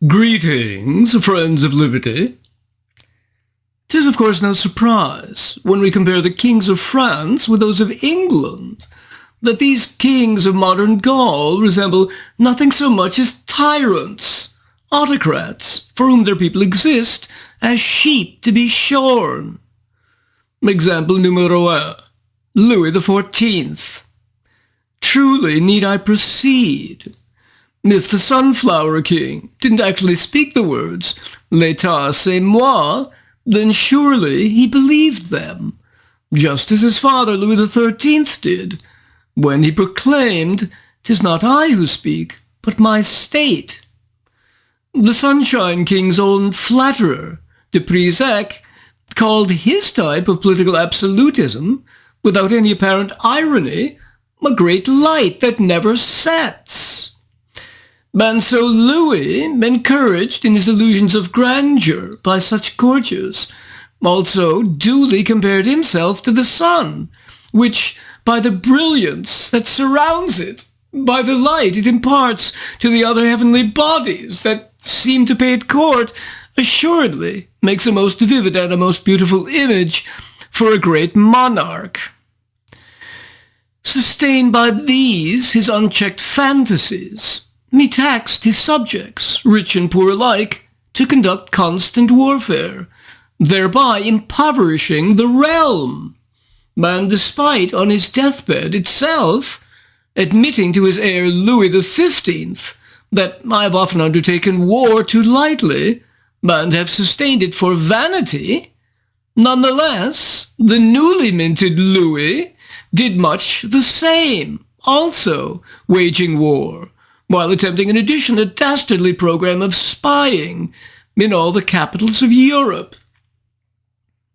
Greetings, friends of liberty. 'Tis of course no surprise, when we compare the kings of France with those of England, that these kings of modern Gaul resemble nothing so much as tyrants, autocrats, for whom their people exist as sheep to be shorn. Example numero 1, Louis XIV. Truly need I proceed? If the Sunflower King didn't actually speak the words, "L'état c'est moi," then surely he believed them, just as his father Louis XIII did, when he proclaimed, "'Tis not I who speak, but my state." The Sunshine King's own flatterer, de Prizek, called his type of political absolutism, without any apparent irony, a great light that never sets. And so Louis, encouraged in his illusions of grandeur by such courtiers, also duly compared himself to the sun, which, by the brilliance that surrounds it, by the light it imparts to the other heavenly bodies that seem to pay it court, assuredly makes a most vivid and a most beautiful image for a great monarch. Sustained by these, his unchecked fantasies, he taxed his subjects, rich and poor alike, to conduct constant warfare, thereby impoverishing the realm. And despite on his deathbed itself admitting to his heir Louis XV that "I have often undertaken war too lightly, and have sustained it for vanity," nonetheless, the newly minted Louis did much the same, also waging war, while attempting in addition a dastardly program of spying in all the capitals of Europe.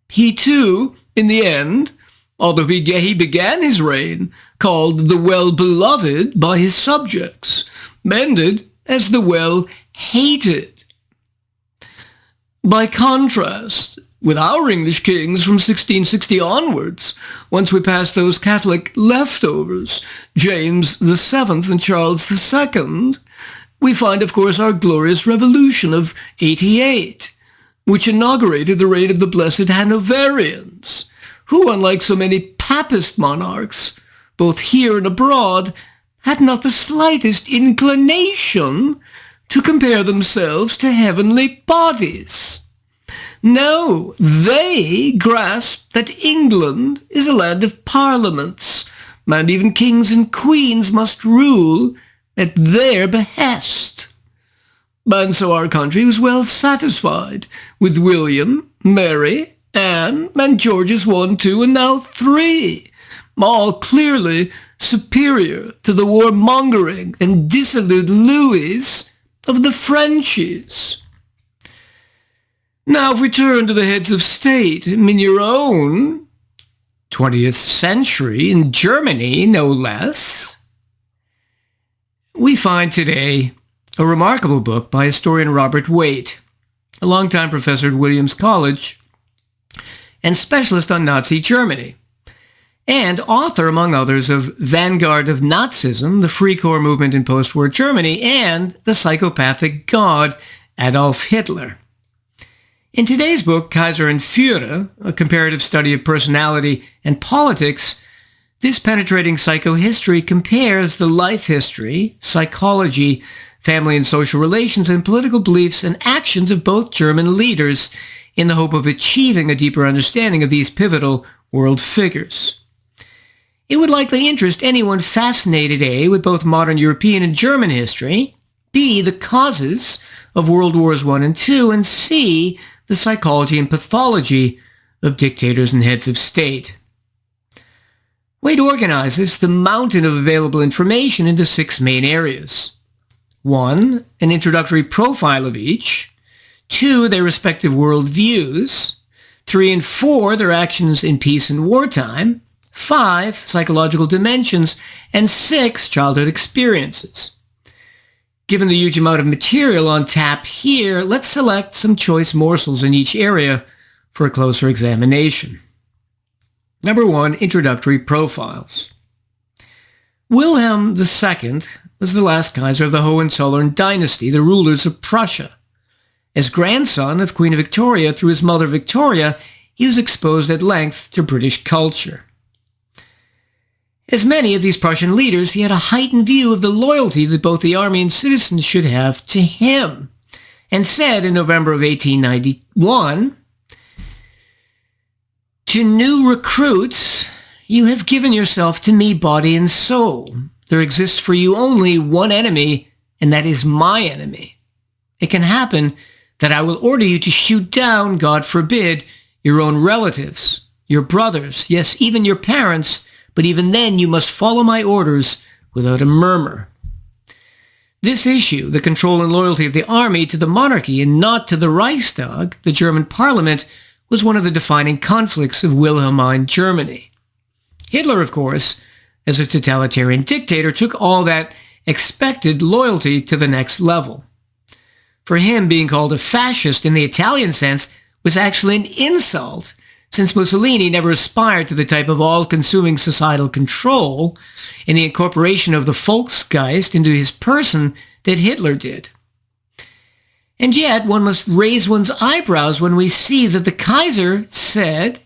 He too, in the end, although he began his reign called the well-beloved by his subjects, ended as the well-hated. By contrast, with our English kings from 1660 onwards, once we pass those Catholic leftovers, James VII and Charles II, we find, of course, our glorious Revolution of '88, which inaugurated the reign of the blessed Hanoverians, who, unlike so many papist monarchs, both here and abroad, had not the slightest inclination to compare themselves to heavenly bodies. No, they grasped that England is a land of parliaments, and even kings and queens must rule at their behest. And so our country was well satisfied with William, Mary, Anne, and George's I, II, and now III, all clearly superior to the warmongering and dissolute Louis of the Frenchies. Now, if we turn to the heads of state in your own 20th century, in Germany, no less, we find today a remarkable book by historian Robert Waite, a longtime professor at Williams College and specialist on Nazi Germany, and author, among others, of Vanguard of Nazism, the Free Corps movement in post-war Germany, and The Psychopathic God, Adolf Hitler. In today's book, Kaiser and Fuehrer, a comparative study of personality and politics, this penetrating psychohistory compares the life history, psychology, family and social relations, and political beliefs and actions of both German leaders in the hope of achieving a deeper understanding of these pivotal world figures. It would likely interest anyone fascinated, A, with both modern European and German history, B, the causes of World Wars I and II, and C, the psychology and pathology of dictators and heads of state. Waite organizes the mountain of available information into 6 main areas. 1, an introductory profile of each. 2, their respective world views. 3 and 4, their actions in peace and wartime. 5, psychological dimensions. And 6, childhood experiences. Given the huge amount of material on tap here, let's select some choice morsels in each area for a closer examination. Number 1, introductory profiles. Wilhelm II, was the last Kaiser of the Hohenzollern dynasty, the rulers of Prussia. As grandson of Queen Victoria through his mother Victoria, he was exposed at length to British culture. As many of these Prussian leaders, he had a heightened view of the loyalty that both the army and citizens should have to him, and said in November of 1891, "To new recruits, you have given yourself to me body and soul. There exists for you only one enemy, and that is my enemy. It can happen that I will order you to shoot down, God forbid, your own relatives, your brothers, yes, even your parents, but even then you must follow my orders without a murmur." This issue, the control and loyalty of the army to the monarchy and not to the Reichstag, the German parliament, was one of the defining conflicts of Wilhelmine Germany. Hitler, of course, as a totalitarian dictator, took all that expected loyalty to the next level. For him, being called a fascist in the Italian sense was actually an insult, since Mussolini never aspired to the type of all-consuming societal control and the incorporation of the Volksgeist into his person that Hitler did. And yet, one must raise one's eyebrows when we see that the Kaiser said,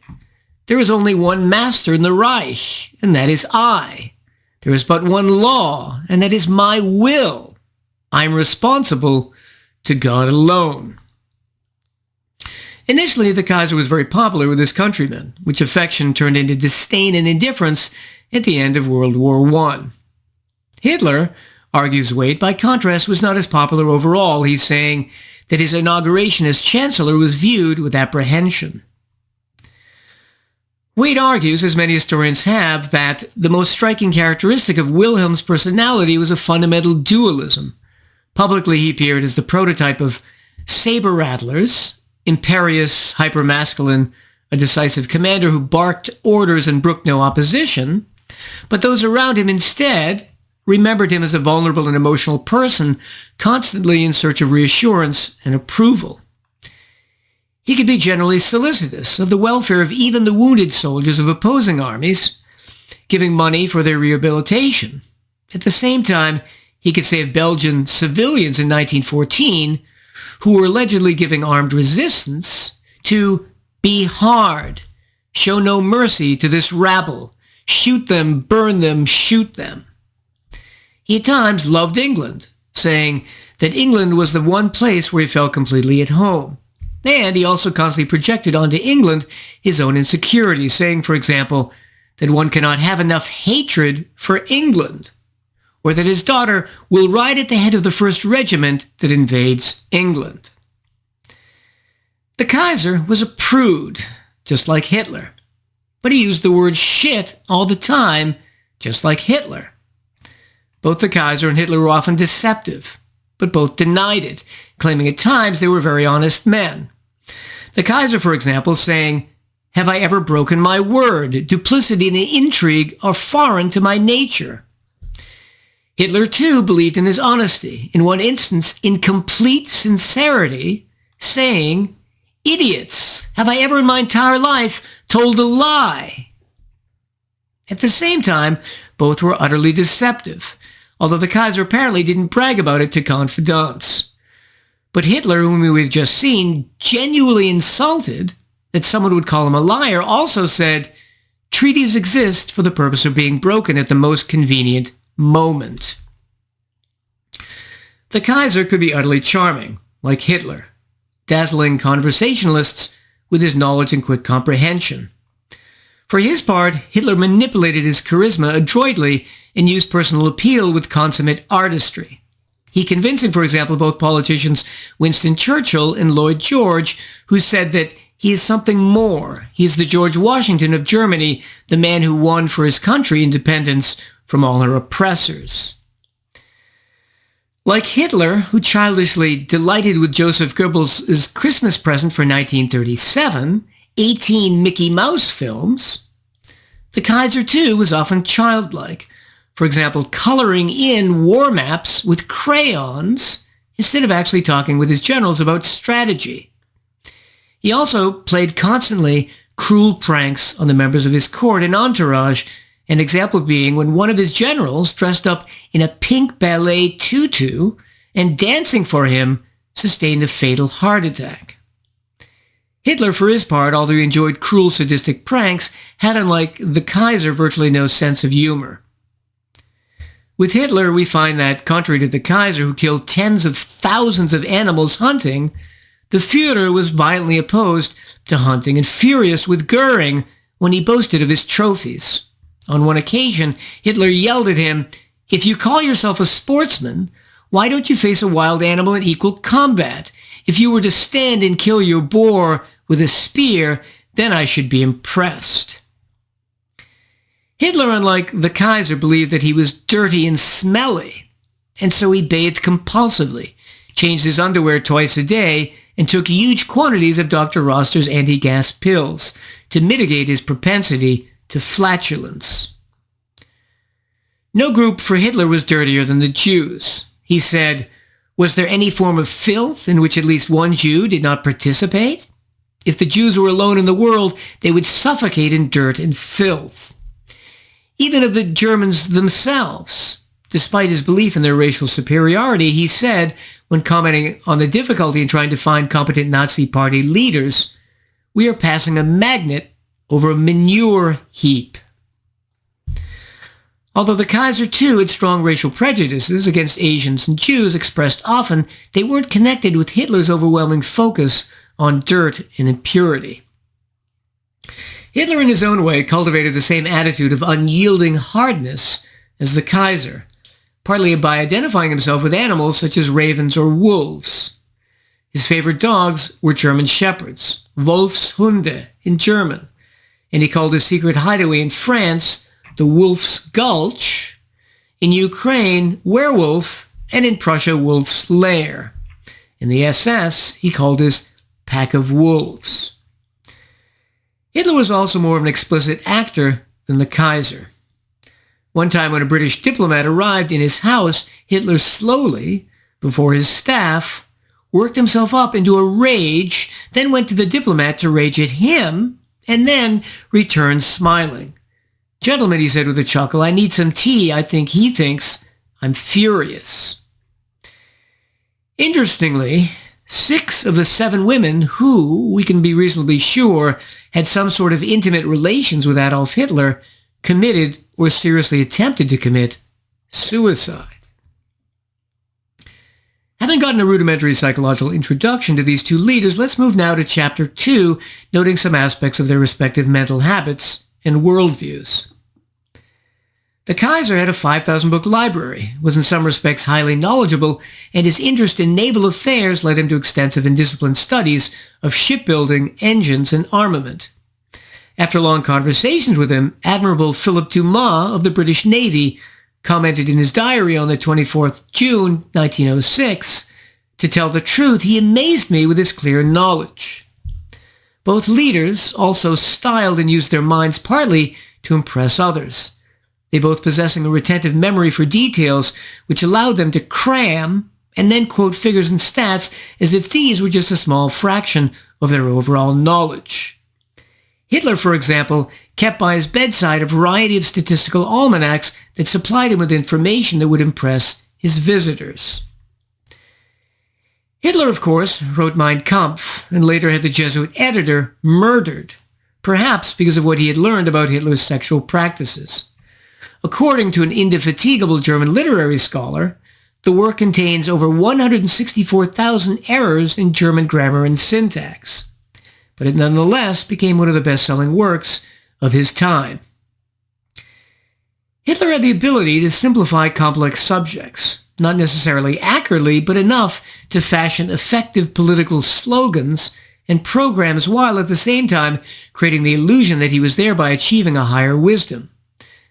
"There is only one master in the Reich, and that is I. There is but one law, and that is my will. I am responsible to God alone." Initially, the Kaiser was very popular with his countrymen, which affection turned into disdain and indifference at the end of World War I. Hitler, argues Waite, by contrast, was not as popular overall. He's saying that his inauguration as chancellor was viewed with apprehension. Waite argues, as many historians have, that the most striking characteristic of Wilhelm's personality was a fundamental dualism. Publicly, he appeared as the prototype of saber rattlers, imperious, hypermasculine, a decisive commander who barked orders and brooked no opposition, but those around him instead remembered him as a vulnerable and emotional person, constantly in search of reassurance and approval. He could be generally solicitous of the welfare of even the wounded soldiers of opposing armies, giving money for their rehabilitation. At the same time, he could say of Belgian civilians in 1914, who were allegedly giving armed resistance, to be hard, show no mercy to this rabble, shoot them, burn them, shoot them. He at times loved England, saying that England was the one place where he felt completely at home. And he also constantly projected onto England his own insecurities, saying, for example, that one cannot have enough hatred for England, or that his daughter will ride at the head of the first regiment that invades England. The Kaiser was a prude, just like Hitler, but he used the word shit all the time, just like Hitler. Both the Kaiser and Hitler were often deceptive, but both denied it, claiming at times they were very honest men. The Kaiser, for example, saying, "Have I ever broken my word? Duplicity and intrigue are foreign to my nature." Hitler, too, believed in his honesty, in one instance, in complete sincerity, saying, "Idiots, have I ever in my entire life told a lie?" At the same time, both were utterly deceptive, although the Kaiser apparently didn't brag about it to confidants. But Hitler, whom we've just seen, genuinely insulted that someone would call him a liar, also said, "Treaties exist for the purpose of being broken at the most convenient moment." The Kaiser could be utterly charming, like Hitler, dazzling conversationalists with his knowledge and quick comprehension. For his part, Hitler manipulated his charisma adroitly and used personal appeal with consummate artistry. He convinced, for example, both politicians Winston Churchill and Lloyd George, who said that he is something more. He is the George Washington of Germany, the man who won for his country independence from all her oppressors. Like Hitler, who childishly delighted with Joseph Goebbels' Christmas present for 1937, 18 Mickey Mouse films, the Kaiser, too, was often childlike. For example, coloring in war maps with crayons instead of actually talking with his generals about strategy. He also played constantly cruel pranks on the members of his court and entourage An example being when one of his generals, dressed up in a pink ballet tutu and dancing for him, sustained a fatal heart attack. Hitler, for his part, although he enjoyed cruel, sadistic pranks, had, unlike the Kaiser, virtually no sense of humor. With Hitler, we find that, contrary to the Kaiser, who killed tens of thousands of animals hunting, the Fuhrer was violently opposed to hunting and furious with Goering when he boasted of his trophies. On one occasion, Hitler yelled at him, "If you call yourself a sportsman, why don't you face a wild animal in equal combat? If you were to stand and kill your boar with a spear, then I should be impressed." Hitler, unlike the Kaiser, believed that he was dirty and smelly, and so he bathed compulsively, changed his underwear twice a day, and took huge quantities of Dr. Roster's anti-gas pills to mitigate his propensity to flatulence. No group for Hitler was dirtier than the Jews. He said, "Was there any form of filth in which at least one Jew did not participate? If the Jews were alone in the world, they would suffocate in dirt and filth." Even of the Germans themselves, despite his belief in their racial superiority, he said, when commenting on the difficulty in trying to find competent Nazi party leaders, "We are passing a magnet over a manure heap." Although the Kaiser, too, had strong racial prejudices against Asians and Jews expressed often, they weren't connected with Hitler's overwhelming focus on dirt and impurity. Hitler, in his own way, cultivated the same attitude of unyielding hardness as the Kaiser, partly by identifying himself with animals such as ravens or wolves. His favorite dogs were German shepherds, Wolfshunde in German, and he called his secret hideaway in France the Wolf's Gulch, in Ukraine Werewolf, and in Prussia Wolf's Lair. In the SS, he called his Pack of Wolves. Hitler was also more of an explicit actor than the Kaiser. One time when a British diplomat arrived in his house, Hitler slowly, before his staff, worked himself up into a rage, then went to the diplomat to rage at him, and then returned smiling. "Gentlemen," he said with a chuckle, "I need some tea. I think he thinks I'm furious." Interestingly, 6 of the 7 women who, we can be reasonably sure, had some sort of intimate relations with Adolf Hitler committed or seriously attempted to commit suicide. Having gotten a rudimentary psychological introduction to these two leaders, let's move now to Chapter 2, noting some aspects of their respective mental habits and worldviews. The Kaiser had a 5,000-book library, was in some respects highly knowledgeable, and his interest in naval affairs led him to extensive and disciplined studies of shipbuilding, engines, and armament. After long conversations with him, Admiral Philip Dumas of the British Navy commented in his diary on the 24th June 1906, "To tell the truth, he amazed me with his clear knowledge." Both leaders also styled and used their minds partly to impress others, they both possessing a retentive memory for details which allowed them to cram and then quote figures and stats as if these were just a small fraction of their overall knowledge. Hitler, for example, kept by his bedside a variety of statistical almanacs that supplied him with information that would impress his visitors. Hitler, of course, wrote Mein Kampf and later had the Jesuit editor murdered, perhaps because of what he had learned about Hitler's sexual practices. According to an indefatigable German literary scholar, the work contains over 164,000 errors in German grammar and syntax, but it nonetheless became one of the best-selling works of his time. Hitler had the ability to simplify complex subjects, not necessarily accurately, but enough to fashion effective political slogans and programs while at the same time creating the illusion that he was thereby achieving a higher wisdom.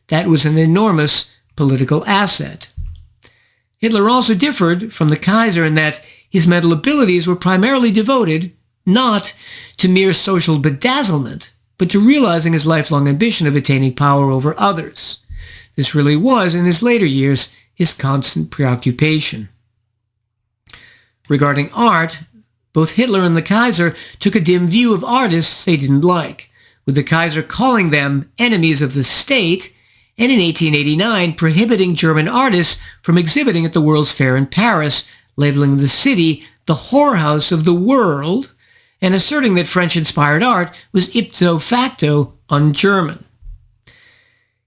That was an enormous political asset. Hitler also differed from the Kaiser in that his mental abilities were primarily devoted not to mere social bedazzlement, but to realizing his lifelong ambition of attaining power over others. This really was, in his later years, his constant preoccupation. Regarding art, both Hitler and the Kaiser took a dim view of artists they didn't like, with the Kaiser calling them enemies of the state and in 1889 prohibiting German artists from exhibiting at the World's Fair in Paris, labeling the city the whorehouse of the world, and asserting that French-inspired art was ipso facto un-German.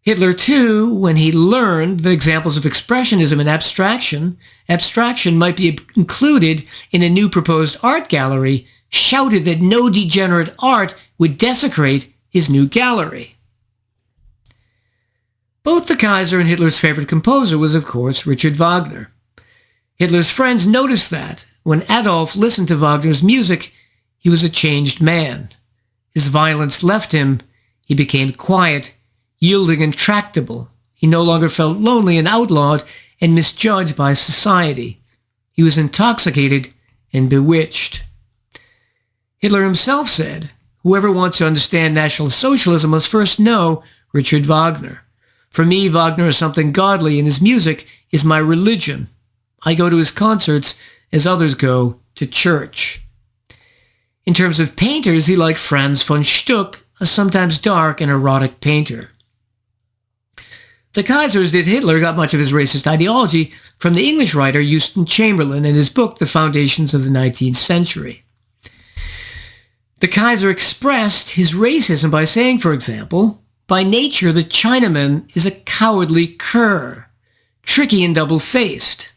Hitler, too, when he learned the examples of expressionism and abstraction might be included in a new proposed art gallery, shouted that no degenerate art would desecrate his new gallery. Both the Kaiser and Hitler's favorite composer was, of course, Richard Wagner. Hitler's friends noticed that, when Adolf listened to Wagner's music, he was a changed man. His violence left him. He became quiet, yielding and tractable. He no longer felt lonely and outlawed and misjudged by society. He was intoxicated and bewitched. Hitler himself said, "Whoever wants to understand National Socialism must first know Richard Wagner. For me, Wagner is something godly, and his music is my religion. I go to his concerts as others go to church." In terms of painters, he liked Franz von Stuck, a sometimes dark and erotic painter. The Kaiser, as did Hitler, got much of his racist ideology from the English writer Euston Chamberlain in his book, The Foundations of the 19th Century. The Kaiser expressed his racism by saying, for example, "By nature, the Chinaman is a cowardly cur, tricky and double-faced,"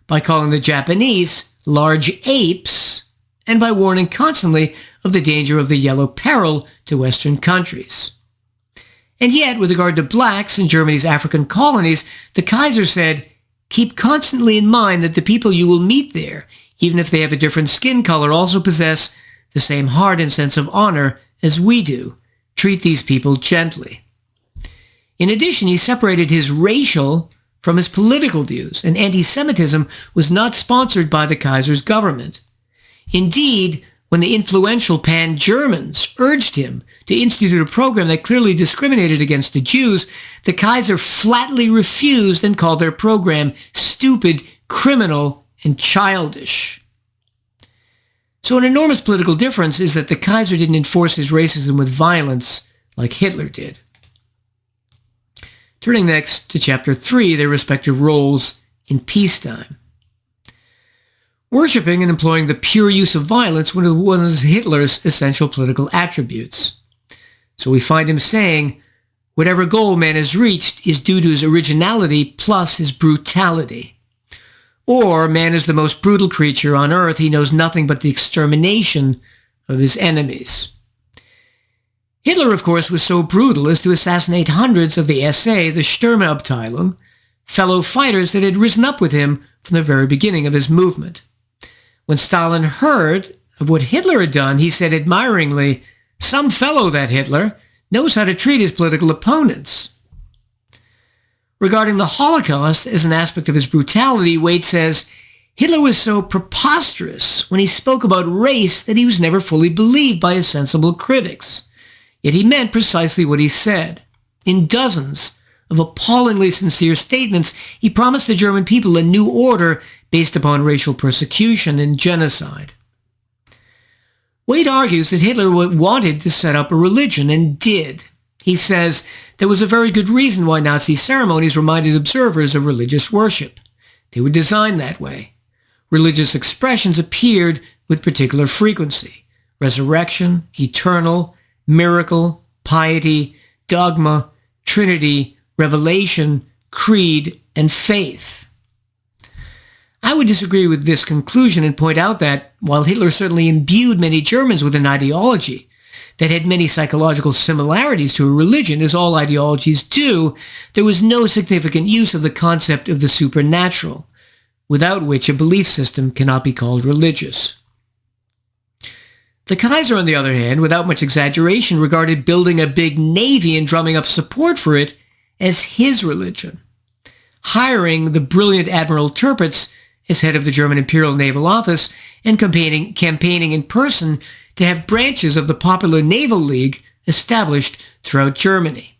by calling the Japanese large apes, and by warning constantly of the danger of the yellow peril to Western countries. And yet, with regard to blacks in Germany's African colonies, the Kaiser said, "Keep constantly in mind that the people you will meet there, even if they have a different skin color, also possess the same heart and sense of honor as we do. Treat these people gently." In addition, he separated his racial from his political views, and anti-Semitism was not sponsored by the Kaiser's government. Indeed, when the influential pan-Germans urged him to institute a program that clearly discriminated against the Jews, the Kaiser flatly refused and called their program stupid, criminal, and childish. So an enormous political difference is that the Kaiser didn't enforce his racism with violence like Hitler did. Turning next to Chapter 3, their respective roles in peacetime. Worshipping and employing the pure use of violence was Hitler's essential political attributes. So we find him saying, "Whatever goal man has reached is due to his originality plus his brutality." Or, "Man is the most brutal creature on earth. He knows nothing but the extermination of his enemies." Hitler, of course, was so brutal as to assassinate hundreds of the SA, the Sturmabteilung, fellow fighters that had risen up with him from the very beginning of his movement. When Stalin heard of what Hitler had done, he said admiringly, "Some fellow, that Hitler, knows how to treat his political opponents." Regarding the Holocaust as an aspect of his brutality, Waite says, "Hitler was so preposterous when he spoke about race that he was never fully believed by his sensible critics. Yet he meant precisely what he said. In dozens of appallingly sincere statements, he promised the German people a new order based upon racial persecution and genocide." Waite argues that Hitler wanted to set up a religion and did. He says there was a very good reason why Nazi ceremonies reminded observers of religious worship. They were designed that way. Religious expressions appeared with particular frequency: resurrection, eternal, miracle, piety, dogma, Trinity, revelation, creed, and faith. I would disagree with this conclusion and point out that, while Hitler certainly imbued many Germans with an ideology that had many psychological similarities to a religion, as all ideologies do, there was no significant use of the concept of the supernatural, without which a belief system cannot be called religious. The Kaiser, on the other hand, without much exaggeration, regarded building a big navy and drumming up support for it as his religion. Hiring the brilliant Admiral Tirpitz as head of the German Imperial Naval Office and campaigning in person to have branches of the Popular Naval League established throughout Germany.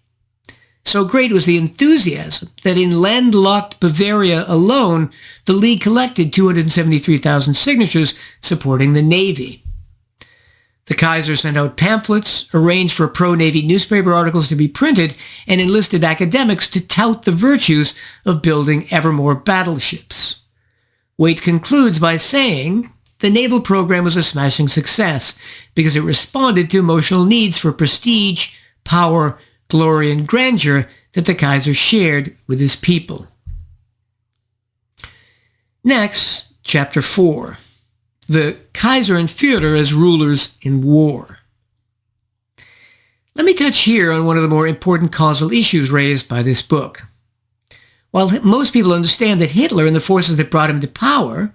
So great was the enthusiasm that in landlocked Bavaria alone, the League collected 273,000 signatures supporting the Navy. The The Kaiser sent out pamphlets, arranged for pro-Navy newspaper articles to be printed, and enlisted academics to tout the virtues of building ever more battleships. Waite concludes by saying, the naval program was a smashing success because it responded to emotional needs for prestige, power, glory, and grandeur that the Kaiser shared with his people. Next, Chapter 4. The Kaiser and Fuehrer as rulers in war. Let me touch here on one of the more important causal issues raised by this book. While most people understand that Hitler and the forces that brought him to power,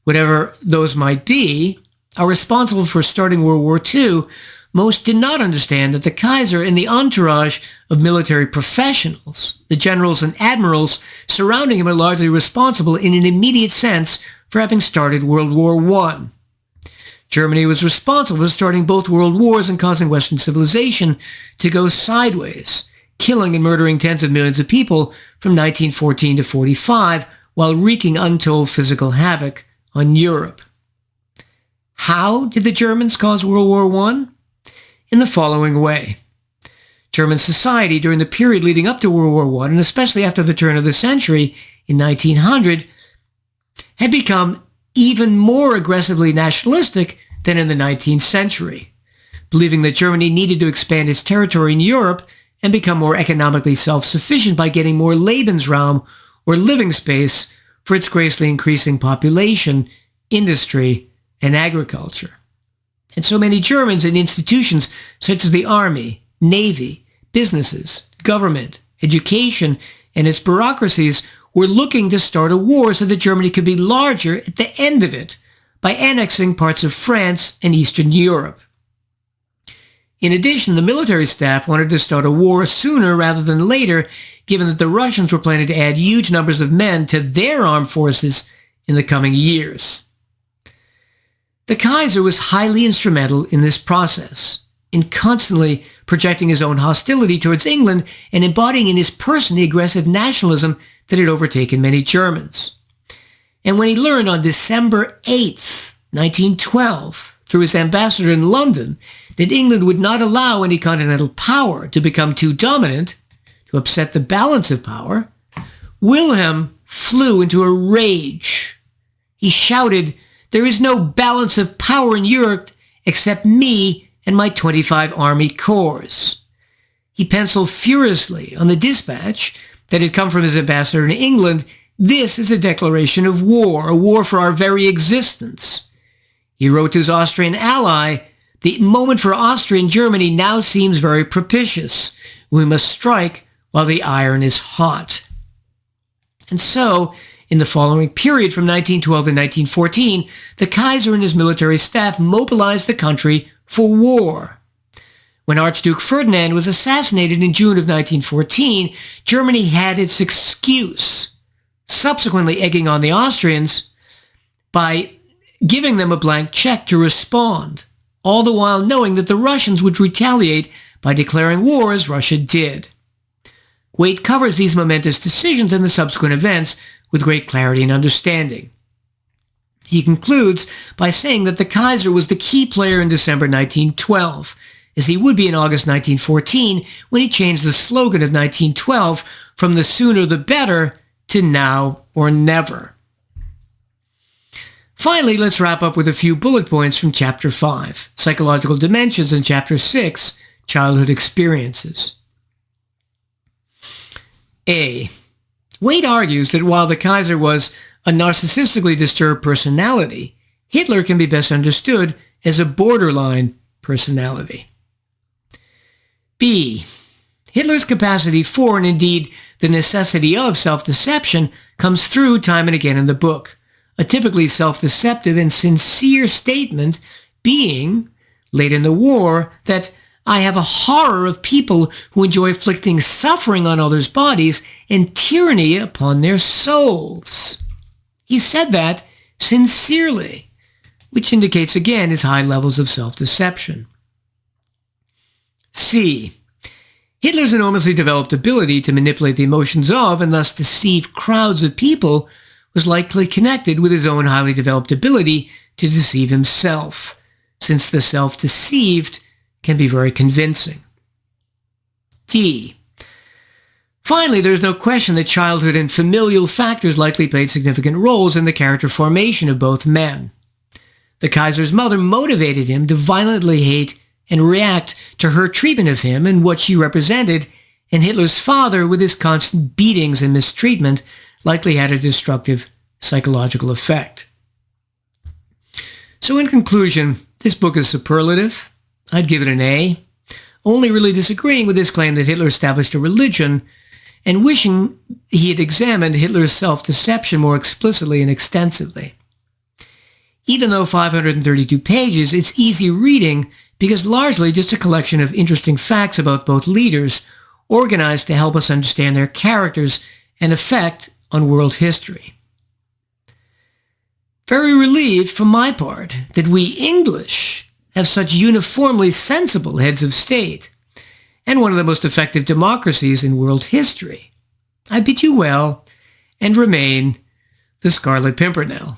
whatever those might be, are responsible for starting World War II, most did not understand that the Kaiser and the entourage of military professionals, the generals and admirals surrounding him, are largely responsible in an immediate sense for having started World War I. Germany was responsible for starting both world wars and causing Western civilization to go sideways, killing and murdering tens of millions of people from 1914 to 45, while wreaking untold physical havoc on Europe. How did the Germans cause World War I? In the following way. German society during the period leading up to World War I, and especially after the turn of the century in 1900, had become even more aggressively nationalistic than in the 19th century, believing that Germany needed to expand its territory in Europe and become more economically self-sufficient by getting more Lebensraum, or living space, for its greatly increasing population, industry, and agriculture. And so many Germans and institutions such as the army, navy, businesses, government, education, and its bureaucracies were looking to start a war so that Germany could be larger at the end of it by annexing parts of France and Eastern Europe. In addition, the military staff wanted to start a war sooner rather than later, given that the Russians were planning to add huge numbers of men to their armed forces in the coming years. The Kaiser was highly instrumental in this process, in constantly projecting his own hostility towards England and embodying in his person the aggressive nationalism that had overtaken many Germans. And when he learned on December 8th, 1912, through his ambassador in London, that England would not allow any continental power to become too dominant, to upset the balance of power, Wilhelm flew into a rage. He shouted, "There is no balance of power in Europe except me and my 25 army corps." He penciled furiously on the dispatch that had come from his ambassador in England, "This is a declaration of war, a war for our very existence." He wrote to his Austrian ally, "The moment for Austria and Germany now seems very propitious. We must strike while the iron is hot." And so, in the following period from 1912 to 1914, the Kaiser and his military staff mobilized the country for war. When Archduke Ferdinand was assassinated in June of 1914, Germany had its excuse, subsequently egging on the Austrians by giving them a blank check to respond, all the while knowing that the Russians would retaliate by declaring war as Russia did. Waite covers these momentous decisions and the subsequent events with great clarity and understanding. He concludes by saying that the Kaiser was the key player in December 1912, as he would be in August 1914 when he changed the slogan of 1912 from "the sooner the better" to "now or never." Finally, let's wrap up with a few bullet points from Chapter 5, Psychological Dimensions, and Chapter 6, Childhood Experiences. A. Waite argues that while the Kaiser was a narcissistically disturbed personality, Hitler can be best understood as a borderline personality. B. Hitler's capacity for, and indeed the necessity of, self-deception comes through time and again in the book. A typically self-deceptive and sincere statement being, late in the war, that "I have a horror of people who enjoy inflicting suffering on others' bodies and tyranny upon their souls." He said that sincerely, which indicates again his high levels of self-deception. C. Hitler's enormously developed ability to manipulate the emotions of and thus deceive crowds of people was likely connected with his own highly developed ability to deceive himself, since the self-deceived can be very convincing. D. Finally, there's no question that childhood and familial factors likely played significant roles in the character formation of both men. The Kaiser's mother motivated him to violently hate and react to her treatment of him and what she represented, and Hitler's father, with his constant beatings and mistreatment, likely had a destructive psychological effect. So in conclusion, this book is superlative. I'd give it an A, only really disagreeing with his claim that Hitler established a religion and wishing he had examined Hitler's self-deception more explicitly and extensively. Even though 532 pages, it's easy reading because largely just a collection of interesting facts about both leaders, organized to help us understand their characters and effect on world history. Very relieved, for my part, that we English have such uniformly sensible heads of state, and one of the most effective democracies in world history. I bid you well, and remain the Scarlet Pimpernel.